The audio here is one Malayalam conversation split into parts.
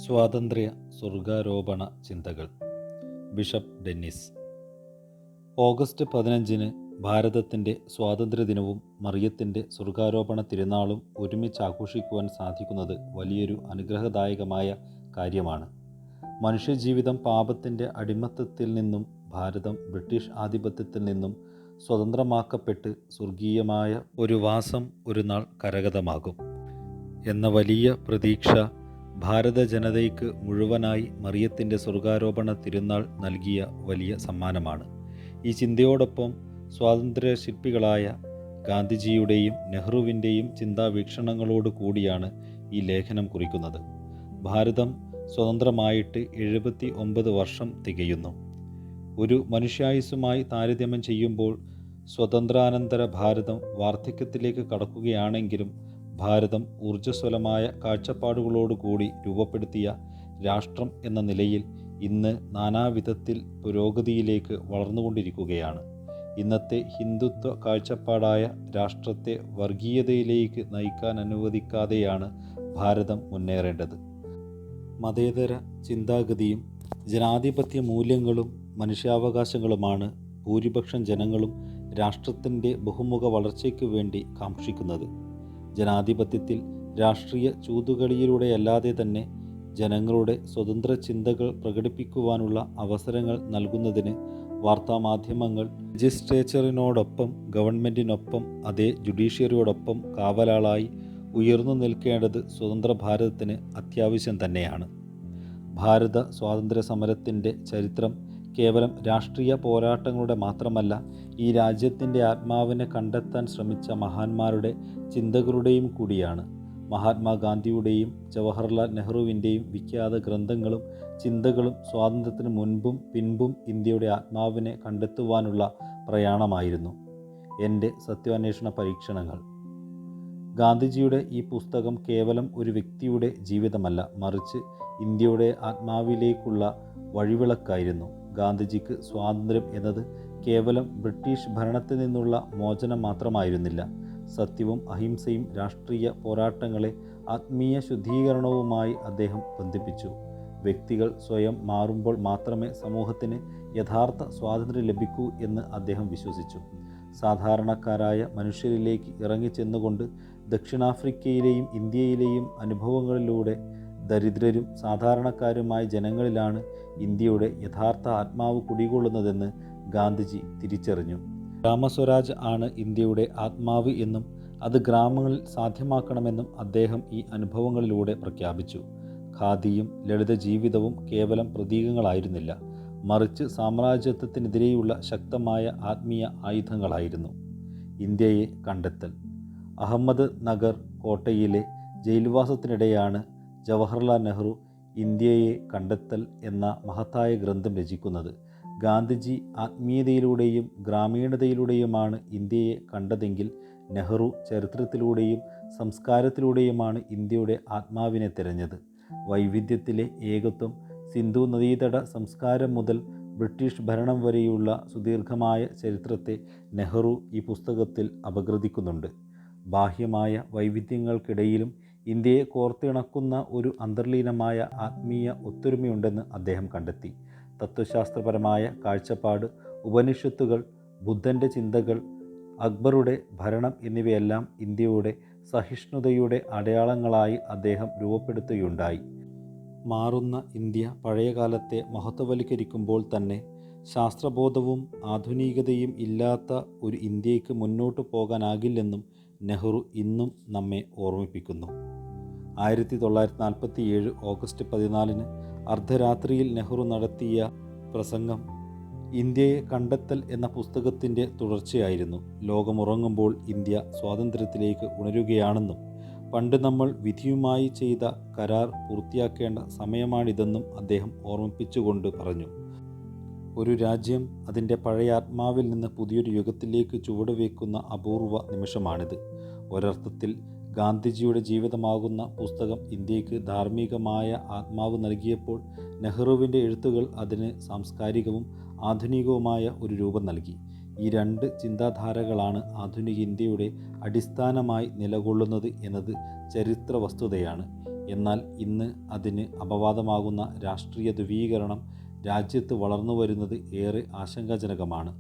സ്വാതന്ത്ര്യ സ്വർഗാരോപണ ചിന്തകൾ. Bishop Dennis. ഓഗസ്റ്റ് 15 ഭാരതത്തിൻ്റെ സ്വാതന്ത്ര്യദിനവും മറിയത്തിൻ്റെ സ്വർഗാരോപണ തിരുനാളും ഒരുമിച്ച് ആഘോഷിക്കുവാൻ സാധിക്കുന്നത് വലിയൊരു അനുഗ്രഹദായകമായ കാര്യമാണ്. മനുഷ്യജീവിതം പാപത്തിൻ്റെ അടിമത്തത്തിൽ നിന്നും ഭാരതം ബ്രിട്ടീഷ് ആധിപത്യത്തിൽ നിന്നും സ്വതന്ത്രമാക്കപ്പെട്ട് സ്വർഗീയമായ ഒരു വാസം ഒരു നാൾ കരഗതമാകും എന്ന വലിയ പ്രതീക്ഷ ഭാരത ജനതയ്ക്ക് മുഴുവനായി മറിയത്തിൻ്റെ സ്വർഗാരോപണ തിരുനാൾ നൽകിയ വലിയ സമ്മാനമാണ്. ഈ ചിന്തയോടൊപ്പം സ്വാതന്ത്ര്യ ശില്പികളായ ഗാന്ധിജിയുടെയും നെഹ്റുവിൻ്റെയും ചിന്താവീക്ഷണങ്ങളോട് കൂടിയാണ് ഈ ലേഖനം കുറിക്കുന്നത്. ഭാരതം സ്വതന്ത്രമായിട്ട് 79 വർഷം തികയുന്നു. ഒരു മനുഷ്യായുസ്സുമായി താരതമ്യം ചെയ്യുമ്പോൾ സ്വതന്ത്രാനന്തര ഭാരതം വാർദ്ധക്യത്തിലേക്ക് കടക്കുകയാണെങ്കിലും ഭാരതം ഊർജ്ജസ്വലമായ കാഴ്ചപ്പാടുകളോടുകൂടി രൂപപ്പെടുത്തിയ രാഷ്ട്രം എന്ന നിലയിൽ ഇന്ന് നാനാവിധത്തിൽ പുരോഗതിയിലേക്ക് വളർന്നുകൊണ്ടിരിക്കുകയാണ്. ഇന്നത്തെ ഹിന്ദുത്വ കാഴ്ചപ്പാടായ രാഷ്ട്രത്തെ വർഗീയതയിലേക്ക് നയിക്കാൻ അനുവദിക്കാതെയാണ് ഭാരതം മുന്നേറേണ്ടത്. മതേതര ചിന്താഗതിയും ജനാധിപത്യ മൂല്യങ്ങളും മനുഷ്യാവകാശങ്ങളുമാണ് ഭൂരിപക്ഷം ജനങ്ങളും രാഷ്ട്രത്തിൻ്റെ ബഹുമുഖ വളർച്ചയ്ക്കു വേണ്ടി കാക്ഷിക്കുന്നത്. ജനാധിപത്യത്തിൽ രാഷ്ട്രീയ ചൂതുകളിയിലൂടെയല്ലാതെ തന്നെ ജനങ്ങളുടെ സ്വതന്ത്ര ചിന്തകൾ പ്രകടിപ്പിക്കുവാനുള്ള അവസരങ്ങൾ നൽകുന്നതിന് വാർത്താമാധ്യമങ്ങൾ ലെജിസ്ലേച്ചറിനോടൊപ്പം ഗവൺമെൻറ്റിനൊപ്പം അതേ ജുഡീഷ്യറിയോടൊപ്പം കാവലാളായി ഉയർന്നു നിൽക്കേണ്ടത് സ്വതന്ത്ര ഭാരതത്തിന് അത്യാവശ്യം തന്നെയാണ്. ഭാരത സ്വാതന്ത്ര്യ സമരത്തിൻ്റെ ചരിത്രം കേവലം രാഷ്ട്രീയ പോരാട്ടങ്ങളുടെ മാത്രമല്ല, ഈ രാജ്യത്തിൻ്റെ ആത്മാവിനെ കണ്ടെത്താൻ ശ്രമിച്ച മഹാന്മാരുടെ ചിന്തകളുടെയും കൂടിയാണ്. മഹാത്മാഗാന്ധിയുടെയും ജവഹർലാൽ നെഹ്റുവിൻ്റെയും വിഖ്യാത ഗ്രന്ഥങ്ങളും ചിന്തകളും സ്വാതന്ത്ര്യത്തിന് മുൻപും പിൻപും ഇന്ത്യയുടെ ആത്മാവിനെ കണ്ടെത്തുവാനുള്ള പ്രയാണമായിരുന്നു. എൻ്റെ സത്യാന്വേഷണ പരീക്ഷണങ്ങൾ. ഗാന്ധിജിയുടെ ഈ പുസ്തകം കേവലം ഒരു വ്യക്തിയുടെ ജീവിതമല്ല, മറിച്ച് ഇന്ത്യയുടെ ആത്മാവിലേക്കുള്ള വഴിവിളക്കായിരുന്നു. ഗാന്ധിജിക്ക് സ്വാതന്ത്ര്യം എന്നത് കേവലം ബ്രിട്ടീഷ് ഭരണത്തിൽ നിന്നുള്ള മോചനം മാത്രമായിരുന്നില്ല. സത്യവും അഹിംസയും രാഷ്ട്രീയ പോരാട്ടങ്ങളെ ആത്മീയ ശുദ്ധീകരണവുമായി അദ്ദേഹം ബന്ധിപ്പിച്ചു. വ്യക്തികൾ സ്വയം മാറുമ്പോൾ മാത്രമേ സമൂഹത്തിന് യഥാർത്ഥ സ്വാതന്ത്ര്യം ലഭിക്കൂ എന്ന് അദ്ദേഹം വിശ്വസിച്ചു. സാധാരണക്കാരായ മനുഷ്യരിലേക്ക് ഇറങ്ങിച്ചെന്നുകൊണ്ട് ദക്ഷിണാഫ്രിക്കയിലെയും ഇന്ത്യയിലെയും അനുഭവങ്ങളിലൂടെ ദരിദ്രരും സാധാരണക്കാരുമായ ജനങ്ങളിലാണ് ഇന്ത്യയുടെ യഥാർത്ഥ ആത്മാവ് കുടികൊള്ളുന്നതെന്ന് ഗാന്ധിജി തിരിച്ചറിഞ്ഞു. ഗ്രാമസ്വരാജ് ആണ് ഇന്ത്യയുടെ ആത്മാവ് എന്നും അത് ഗ്രാമങ്ങളിൽ സാധ്യമാക്കണമെന്നും അദ്ദേഹം ഈ അനുഭവങ്ങളിലൂടെ പ്രഖ്യാപിച്ചു. ഖാദിയും ലളിത ജീവിതവും കേവലം പ്രതീകങ്ങളായിരുന്നില്ല, മറിച്ച് സാമ്രാജ്യത്വത്തിനെതിരെയുള്ള ശക്തമായ ആത്മീയ ആയുധങ്ങളായിരുന്നു. ഇന്ത്യയെ കണ്ടെത്തൽ. അഹമ്മദ് നഗർ കോട്ടയിലെ ജയിൽവാസത്തിനിടെയാണ് ജവഹർലാൽ നെഹ്റു ഇന്ത്യയെ കണ്ടെത്തൽ എന്ന മഹത്തായ ഗ്രന്ഥം രചിക്കുന്നത്. ഗാന്ധിജി ആത്മീയതയിലൂടെയും ഗ്രാമീണതയിലൂടെയുമാണ് ഇന്ത്യയെ കണ്ടതെങ്കിൽ നെഹ്റു ചരിത്രത്തിലൂടെയും സംസ്കാരത്തിലൂടെയുമാണ് ഇന്ത്യയുടെ ആത്മാവിനെ തിരഞ്ഞത്. വൈവിധ്യത്തിലെ ഏകത്വം. സിന്ധു നദീതട സംസ്കാരം മുതൽ ബ്രിട്ടീഷ് ഭരണം വരെയുള്ള സുദീർഘമായ ചരിത്രത്തെ നെഹ്റു ഈ പുസ്തകത്തിൽ അപഗ്രഥിക്കുന്നുണ്ട്. ബാഹ്യമായ വൈവിധ്യങ്ങൾക്കിടയിലും ഇന്ത്യയെ കോർത്തിണക്കുന്ന ഒരു അന്തർലീനമായ ആത്മീയ ഒത്തൊരുമയുണ്ടെന്ന് അദ്ദേഹം കണ്ടെത്തി. തത്വശാസ്ത്രപരമായ കാഴ്ചപ്പാട്, ഉപനിഷത്തുകൾ, ബുദ്ധൻ്റെ ചിന്തകൾ, അക്ബറുടെ ഭരണം എന്നിവയെല്ലാം ഇന്ത്യയുടെ സഹിഷ്ണുതയുടെ അടയാളങ്ങളായി അദ്ദേഹം രൂപപ്പെടുത്തുകയുണ്ടായി. മാറുന്ന ഇന്ത്യ പഴയകാലത്തെ മഹത്വവൽക്കരിക്കുമ്പോൾ തന്നെ ശാസ്ത്രബോധവും ആധുനികതയും ഇല്ലാത്ത ഒരു ഇന്ത്യക്ക് മുന്നോട്ടു പോകാനാകില്ലെന്നും നെഹ്റു ഇന്നും നമ്മെ ഓർമ്മിപ്പിക്കുന്നു. 1947 ഓഗസ്റ്റ് 14 അർദ്ധരാത്രിയിൽ നെഹ്റു നടത്തിയ പ്രസംഗം ഇന്ത്യയെ കണ്ടെത്തൽ എന്ന പുസ്തകത്തിൻ്റെ തുടർച്ചയായിരുന്നു. ലോകമുറങ്ങുമ്പോൾ ഇന്ത്യ സ്വാതന്ത്ര്യത്തിലേക്ക് ഉണരുകയാണെന്നും പണ്ട് നമ്മൾ വിധിയുമായി ചെയ്ത കരാർ പൂർത്തിയാക്കേണ്ട സമയമാണിതെന്നും അദ്ദേഹം ഓർമ്മിപ്പിച്ചുകൊണ്ട് പറഞ്ഞു. ഒരു രാജ്യം അതിൻ്റെ പഴയ ആത്മാവിൽ നിന്ന് പുതിയൊരു യുഗത്തിലേക്ക് ചുവടുവെക്കുന്ന അപൂർവ നിമിഷമാണിത്. ഒരർത്ഥത്തിൽ ഗാന്ധിജിയുടെ ജീവിതമാകുന്ന പുസ്തകം ഇന്ത്യക്ക് ധാർമ്മികമായ ആത്മാവ് നൽകിയപ്പോൾ നെഹ്റുവിൻ്റെ എഴുത്തുകൾ അതിന് സാംസ്കാരികവും ആധുനികവുമായ ഒരു രൂപം നൽകി. ഈ രണ്ട് ചിന്താധാരകളാണ് ആധുനിക ഇന്ത്യയുടെ അടിസ്ഥാനമായി നിലകൊള്ളുന്നത് എന്നത് ചരിത്ര വസ്തുതയാണ്. എന്നാൽ ഇന്ന് അതിന് അപവാദമാകുന്ന രാഷ്ട്രീയ ധ്രുവീകരണം രാജ്യത്ത് വളർന്നു വരുന്നത് ഏറെ ആശങ്കാജനകമാണ്.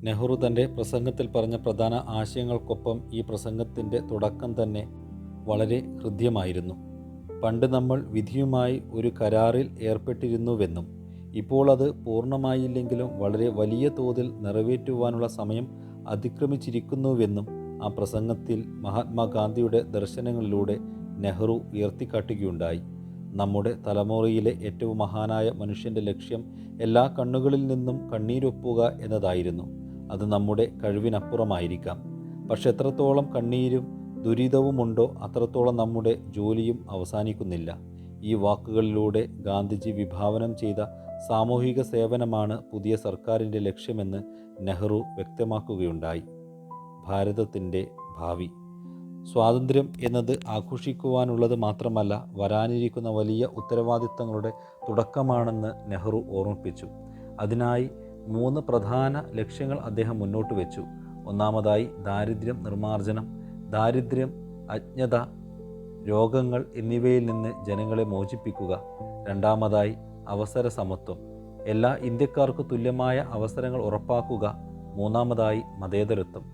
നെഹ്റു തൻ്റെ പ്രസംഗത്തിൽ പറഞ്ഞ പ്രധാന ആശയങ്ങൾക്കൊപ്പം ഈ പ്രസംഗത്തിൻ്റെ തുടക്കം തന്നെ വളരെ ഹൃദ്യമായിരുന്നു. പണ്ട് നമ്മൾ വിധിയുമായി ഒരു കരാറിൽ ഏർപ്പെട്ടിരുന്നുവെന്നും ഇപ്പോൾ അത് പൂർണ്ണമായില്ലെങ്കിലും വളരെ വലിയ തോതിൽ നിറവേറ്റുവാനുള്ള സമയം അതിക്രമിച്ചിരിക്കുന്നുവെന്നും ആ പ്രസംഗത്തിൽ മഹാത്മാഗാന്ധിയുടെ ദർശനങ്ങളിലൂടെ നെഹ്റു ഉയർത്തിക്കാട്ടുകയുണ്ടായി. നമ്മുടെ തലമുറയിലെ ഏറ്റവും മഹാനായ മനുഷ്യൻ്റെ ലക്ഷ്യം എല്ലാ കണ്ണുകളിൽ നിന്നും കണ്ണീരൊപ്പുക എന്നതായിരുന്നു. അത് നമ്മുടെ കഴിവിനപ്പുറമായിരിക്കാം. പക്ഷെ എത്രത്തോളം കണ്ണീരും ദുരിതവുമുണ്ടോ അത്രത്തോളം നമ്മുടെ ജോലിയും അവസാനിക്കുന്നില്ല. ഈ വാക്കുകളിലൂടെ ഗാന്ധിജി വിഭാവനം ചെയ്ത സാമൂഹിക സേവനമാണ് പുതിയ സർക്കാരിൻ്റെ ലക്ഷ്യമെന്ന് നെഹ്റു വ്യക്തമാക്കുകയുണ്ടായി. ഭാരതത്തിൻ്റെ ഭാവി. സ്വാതന്ത്ര്യം എന്നത് ആഘോഷിക്കുവാനുള്ളത് മാത്രമല്ല, വരാനിരിക്കുന്ന വലിയ ഉത്തരവാദിത്തങ്ങളുടെ തുടക്കമാണെന്ന് നെഹ്റു ഓർമ്മിപ്പിച്ചു. അതിനായി 3 പ്രധാന ലക്ഷ്യങ്ങൾ അദ്ദേഹം മുന്നോട്ട് വെച്ചു. ഒന്നാമതായി ദാരിദ്ര്യം നിർമ്മാർജ്ജനം. ദാരിദ്ര്യം, അജ്ഞത, രോഗങ്ങൾ എന്നിവയിൽ നിന്ന് ജനങ്ങളെ മോചിപ്പിക്കുക. രണ്ടാമതായി അവസര സമത്വം. എല്ലാ ഇന്ത്യക്കാർക്കും തുല്യമായ അവസരങ്ങൾ ഉറപ്പാക്കുക. മൂന്നാമതായി മതേതരത്വം.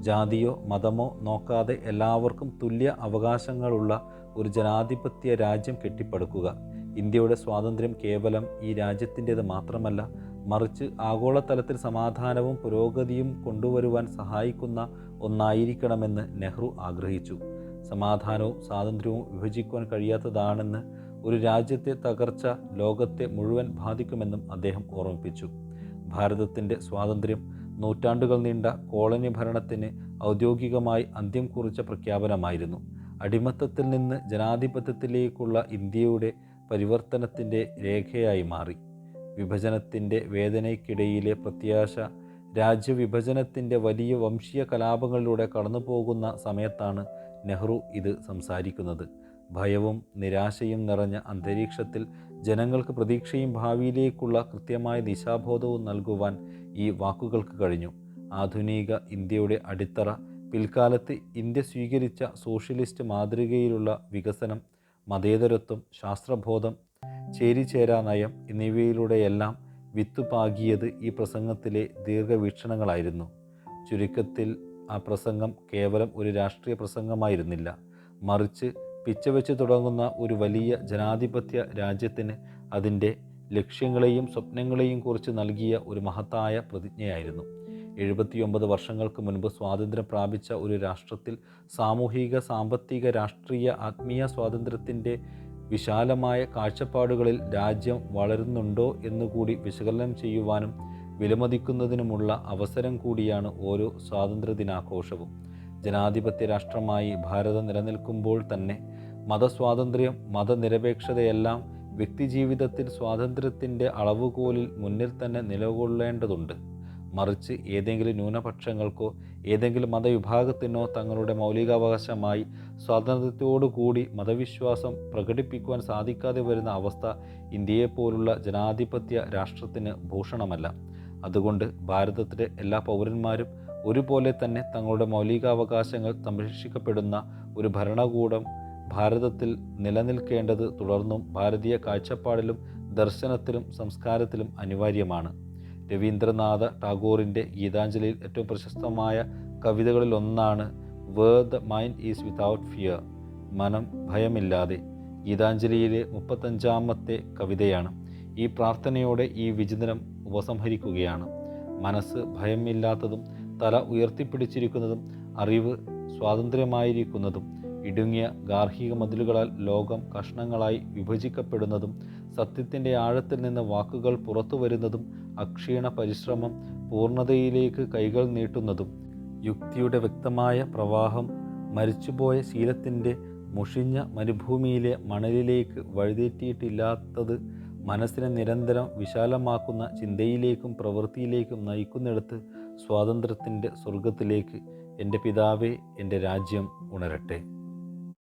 ജാതിയോ മതമോ നോക്കാതെ എല്ലാവർക്കും തുല്യ അവകാശങ്ങളുള്ള ഒരു ജനാധിപത്യ രാജ്യം കെട്ടിപ്പടുക്കുക. ഇന്ത്യയുടെ സ്വാതന്ത്ര്യം കേവലം ഈ രാജ്യത്തിൻ്റേത് മാത്രമല്ല, മറിച്ച് ആഗോളതലത്തിൽ സമാധാനവും പുരോഗതിയും കൊണ്ടുവരുവാൻ സഹായിക്കുന്ന ഒന്നായിരിക്കണമെന്ന് നെഹ്റു ആഗ്രഹിച്ചു. സമാധാനവും സ്വാതന്ത്ര്യവും വിഭജിക്കുവാൻ കഴിയാത്തതാണെന്ന്, ഒരു രാജ്യത്തെ തകർച്ച ലോകത്തെ മുഴുവൻ ബാധിക്കുമെന്നും അദ്ദേഹം ഓർമ്മിപ്പിച്ചു. ഭാരതത്തിൻ്റെ സ്വാതന്ത്ര്യം നൂറ്റാണ്ടുകൾ നീണ്ട കോളനി ഭരണത്തിന് ഔദ്യോഗികമായി അന്ത്യം കുറിച്ച പ്രഖ്യാപനമായിരുന്നു. അടിമത്തത്തിൽ നിന്ന് ജനാധിപത്യത്തിലേക്കുള്ള ഇന്ത്യയുടെ പരിവർത്തനത്തിൻ്റെ രേഖയായി മാറി. വിഭജനത്തിൻ്റെ വേദനയ്ക്കിടയിലെ പ്രത്യാശ. രാജ്യവിഭജനത്തിൻ്റെ വലിയ വംശീയ കലാപങ്ങളിലൂടെ കടന്നുപോകുന്ന സമയത്താണ് നെഹ്റു ഇത് സംസാരിക്കുന്നത്. ഭയവും നിരാശയും നിറഞ്ഞ അന്തരീക്ഷത്തിൽ ജനങ്ങൾക്ക് പ്രതീക്ഷയും ഭാവിയിലേക്കുള്ള കൃത്യമായ ദിശാബോധവും നൽകുവാൻ ഈ വാക്കുകൾക്ക് കഴിഞ്ഞു. ആധുനിക ഇന്ത്യയുടെ അടിത്തറ, പിൽക്കാലത്ത് ഇന്ത്യ സ്വീകരിച്ച സോഷ്യലിസ്റ്റ് മാതൃകയിലുള്ള വികസനം, മതേതരത്വം, ശാസ്ത്രബോധം, ചേരിചേരാ നയം എന്നിവയിലൂടെയെല്ലാം വിത്തുപാകിയത് ഈ പ്രസംഗത്തിലെ ദീർഘവീക്ഷണങ്ങളായിരുന്നു. ചുരുക്കത്തിൽ ആ പ്രസംഗം കേവലം ഒരു രാഷ്ട്രീയ പ്രസംഗമായിരുന്നില്ല, മറിച്ച് പിച്ചവെച്ച് തുടങ്ങുന്ന ഒരു വലിയ ജനാധിപത്യ രാജ്യത്തിന് അതിൻ്റെ ലക്ഷ്യങ്ങളെയും സ്വപ്നങ്ങളെയും കുറിച്ച് നൽകിയ ഒരു മഹത്തായ പ്രതിജ്ഞയായിരുന്നു. 79 വർഷങ്ങൾക്ക് മുൻപ് സ്വാതന്ത്ര്യം പ്രാപിച്ച ഒരു രാഷ്ട്രത്തിൽ സാമൂഹിക, സാമ്പത്തിക, രാഷ്ട്രീയ, ആത്മീയ സ്വാതന്ത്ര്യത്തിൻ്റെ വിശാലമായ കാഴ്ചപ്പാടുകളിൽ രാജ്യം വളരുന്നുണ്ടോ എന്നുകൂടി വിശകലനം ചെയ്യുവാനും വിലമതിക്കുന്നതിനുമുള്ള അവസരം കൂടിയാണ് ഓരോ സ്വാതന്ത്ര്യദിനാഘോഷവും. ജനാധിപത്യ രാഷ്ട്രമായി ഭാരതം നിലനിൽക്കുമ്പോൾ തന്നെ മതസ്വാതന്ത്ര്യം, മതനിരപേക്ഷതയെല്ലാം വ്യക്തിജീവിതത്തിൽ സ്വാതന്ത്ര്യത്തിൻ്റെ അളവുകോലിൽ മുന്നിൽ തന്നെ നിലകൊള്ളേണ്ടതുണ്ട്. മറിച്ച് ഏതെങ്കിലും ന്യൂനപക്ഷങ്ങൾക്കോ ഏതെങ്കിലും മതവിഭാഗത്തിനോ തങ്ങളുടെ മൗലികാവകാശമായി സ്വാതന്ത്ര്യത്തോടുകൂടി മതവിശ്വാസം പ്രകടിപ്പിക്കുവാൻ സാധിക്കാതെ വരുന്ന അവസ്ഥ ഇന്ത്യയെപ്പോലുള്ള ജനാധിപത്യ രാഷ്ട്രത്തിന് ഭൂഷണമല്ല. അതുകൊണ്ട് ഭാരതത്തിലെ എല്ലാ പൗരന്മാരും ഒരുപോലെ തന്നെ തങ്ങളുടെ മൗലികാവകാശങ്ങൾ സംരക്ഷിക്കപ്പെടുന്ന ഒരു ഭരണകൂടം ഭാരതത്തിൽ നിലനിൽക്കേണ്ടത് തുടർന്നും ഭാരതീയ കാഴ്ചപ്പാടിലും ദർശനത്തിലും സംസ്കാരത്തിലും അനിവാര്യമാണ്. രവീന്ദ്രനാഥ ടാഗോറിൻ്റെ ഗീതാഞ്ജലിയിൽ ഏറ്റവും പ്രശസ്തമായ കവിതകളിൽ ഒന്നാണ് where the mind is without fear, മനം ഭയമില്ലാതെ. ഗീതാഞ്ജലിയിലെ 35ാമത്തെ കവിതയാണ്. ഈ പ്രാർത്ഥനയോടെ ഈ വിചിന്തനം ഉപസംഹരിക്കുകയാണ്. മനസ്സ് ഭയമില്ലാത്തതും തല ഉയർത്തിപ്പിടിച്ചിരിക്കുന്നതും അറിവ് സ്വാതന്ത്ര്യമായിരിക്കുന്നതും ഇടുങ്ങിയ ഗാർഹിക മതിലുകളാൽ ലോകം കഷ്ണങ്ങളായി വിഭജിക്കപ്പെടുന്നതും സത്യത്തിൻ്റെ ആഴത്തിൽ നിന്ന് വാക്കുകൾ പുറത്തു വരുന്നതും അക്ഷീണ പരിശ്രമം പൂർണ്ണതയിലേക്ക് കൈകൾ നീട്ടുന്നതും യുക്തിയുടെ വ്യക്തമായ പ്രവാഹം മരിച്ചുപോയ ശീലത്തിൻ്റെ മുഷിഞ്ഞ മരുഭൂമിയിലെ മണലിലേക്ക് വഴിതെറ്റിയിട്ടില്ലാത്തത് മനസ്സിനെ നിരന്തരം വിശാലമാക്കുന്ന ചിന്തയിലേക്കും പ്രവൃത്തിയിലേക്കും നയിക്കുന്നിടത്ത് സ്വാതന്ത്ര്യത്തിൻ്റെ സ്വർഗത്തിലേക്ക് എൻ്റെ പിതാവേ, എൻ്റെ രാജ്യം ഉണരട്ടെ.